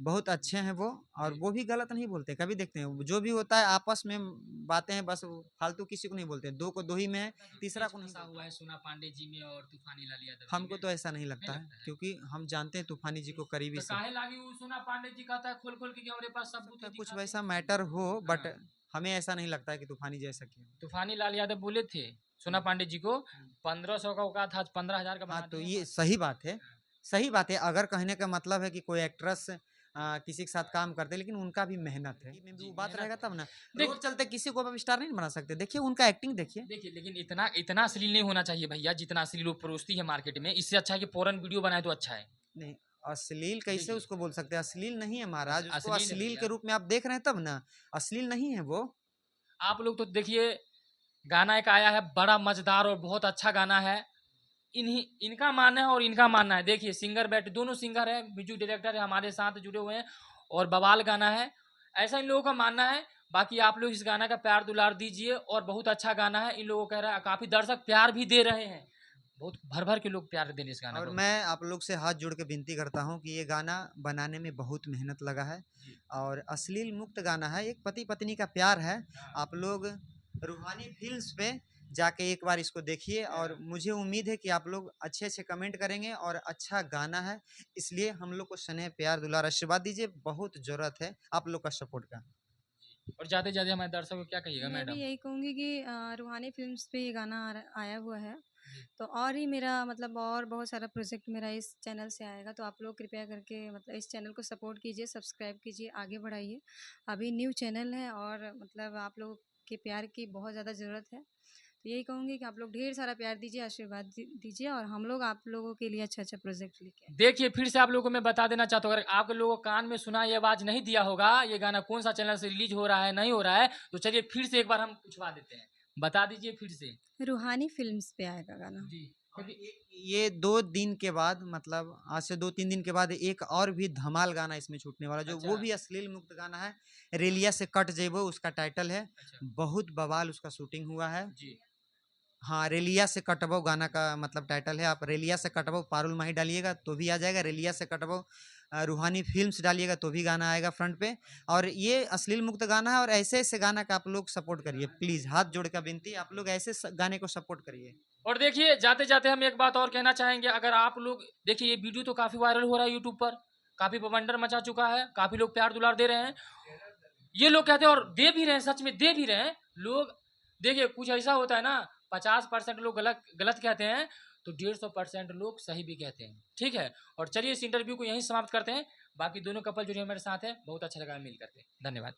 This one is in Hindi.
बहुत अच्छे हैं वो, और वो भी गलत नहीं बोलते, कभी देखते हैं जो भी होता है आपस में बातें हैं, बस वो फालतू किसी को नहीं बोलते, दो को दो ही में है, तीसरा को नहीं फंसा बोलते। हुआ है सोना पांडे जी में और तूफानी लाल यादव जी हमको में, तो ऐसा नहीं नहीं लगता है, लगता है? क्योंकि हम जानते हैं तूफानी जी को करीबी तो से। काहे लागी वो सोना पांडे जी कहता है खोल खोल के कि हमारे पास सबूत सकता है, है कुछ दिखाते वैसा हैं। मैटर हो, बट हाँ, हमें ऐसा नहीं लगता है कि तूफानी जी ऐसा किया। तूफानी लाल यादव बोले थे सोना हम्म, पांडे जी को हम्म। 1500 का औकात था, 15,000 का हाँ, बना तो दिए ये हमारे। सही बात है, सही बात है। अगर कहने का मतलब है कि कोई एक्ट्रेस किसी के साथ काम करते, लेकिन उनका भी मेहनत है, में भी जी वो बात मेहनत रहेगा है। तब ना। देख रोड चलते किसी को अब स्टार नहीं बना सकते, देखिए उनका एक्टिंग देखिए। देखिए लेकिन इतना इतना अश्लील नहीं होना चाहिए भैया, जितना अश्लील लोग परोसती है मार्केट में, इससे अच्छा है कि पोरन वीडियो बनाए तो अच्छा है। नहीं, अश्लील कैसे देखिए उसको बोल सकते हैं? अश्लील नहीं है महाराज, उसको अश्लील है अश्लील के भैया। रूप में आप देख रहे हैं तब ना। अश्लील नहीं है वो। आप लोग तो देखिए, गाना एक आया है बड़ा मजेदार और बहुत अच्छा गाना है। इन्हीं इनका मानना है और इनका मानना है, देखिए सिंगर बैठे, दोनों सिंगर है, म्यूजिक डायरेक्टर है हमारे साथ जुड़े हुए हैं, और बवाल गाना है, ऐसा इन लोगों का मानना है। बाकी आप लोग इस गाना का प्यार दुलार दीजिए, और बहुत अच्छा गाना है, इन लोगों को कह रहा है, काफी दर्शक प्यार भी दे रहे हैं, बहुत भर भर के लोग प्यार दे रहे हैं इस गाना और को। मैं आप लोग से हाथ जोड़ के विनती करता हूँ कि ये गाना बनाने में बहुत मेहनत लगा है, जी और अश्लील मुक्त गाना है, एक पति पत्नी का प्यार है। आप लोग रूहानी फिल्म्स पे जाके एक बार इसको देखिए, और मुझे उम्मीद है कि आप लोग अच्छे अच्छे कमेंट करेंगे, और अच्छा गाना है, इसलिए हम लोग को स्नेह प्यार दुलार आशीर्वाद दीजिए, बहुत ज़रूरत है आप लोग का सपोर्ट का। और जाते जाते हमारे दर्शकों को क्या कहिएगा मैं भी मैडम? यही कहूँगी कि रूहानी फ़िल्म्स पे ये गाना आया हुआ है, जी तो और ही मेरा मतलब और बहुत सारा प्रोजेक्ट मेरा इस चैनल से आएगा, तो आप लोग कृपया करके मतलब इस चैनल को सपोर्ट कीजिए, सब्सक्राइब कीजिए, आगे बढ़ाइए। अभी न्यू चैनल है, और मतलब आप लोगों के प्यार की बहुत ज़्यादा ज़रूरत है। तो यही कहूँगी कि आप लोग ढेर सारा प्यार दीजिए, आशीर्वाद दीजिए, और हम लोग आप लोगों के लिए अच्छा अच्छा प्रोजेक्ट लेके आएंगे। देखिए फिर से आप लोगों को मैं बता देना चाहता हूँ, अगर आप लोगों को कान में सुना ये आवाज नहीं दिया होगा, ये गाना कौन सा चैनल से रिलीज हो रहा है नहीं हो रहा है, तो चलिए फिर से एक बार हम पूछवा देते हैं, बता दीजिए फिर से। रूहानी फ़िल्म्स पे आएगा गाना। जी और क्योंकि ये 2 दिन के बाद, मतलब आज से 2-3 दिन के बाद एक और भी धमाल गाना इसमें छूटने वाला, जो अच्छा वो भी अश्लील मुक्त गाना है। रेलिया से कट जेबो उसका टाइटल है। अच्छा बहुत बवाल उसका शूटिंग हुआ है। जी हाँ, रेलिया से कटबो गाना का मतलब टाइटल है। आप रेलिया से कटबो पारुल माही डालिएगा तो भी आ जाएगा, रेलिया से कटबो रूहानी फिल्म्स डालिएगा तो भी गाना आएगा फ्रंट पे। और ये अश्लील मुक्त गाना है, और ऐसे ऐसे गाना का आप लोग सपोर्ट करिए प्लीज़, हाथ जोड़ कर विनती, आप लोग ऐसे गाने को सपोर्ट करिए। और देखिए जाते जाते हम एक बात और कहना चाहेंगे, अगर आप लोग देखिए ये वीडियो तो काफी वायरल हो रहा है यूट्यूब पर, काफी बवंडर मचा चुका है, काफी लोग प्यार दुलार दे रहे हैं, ये लोग कहते हैं और दे भी रहे हैं, सच में दे भी रहे हैं लोग। देखिए कुछ ऐसा होता है ना, 50% लोग गलत गलत कहते हैं, तो 150% लोग सही भी कहते हैं, ठीक है। और चलिए इस इंटरव्यू को यहीं समाप्त करते हैं, बाकी दोनों कपल जो हमारे साथ है, बहुत अच्छा लगा मिल करके, धन्यवाद।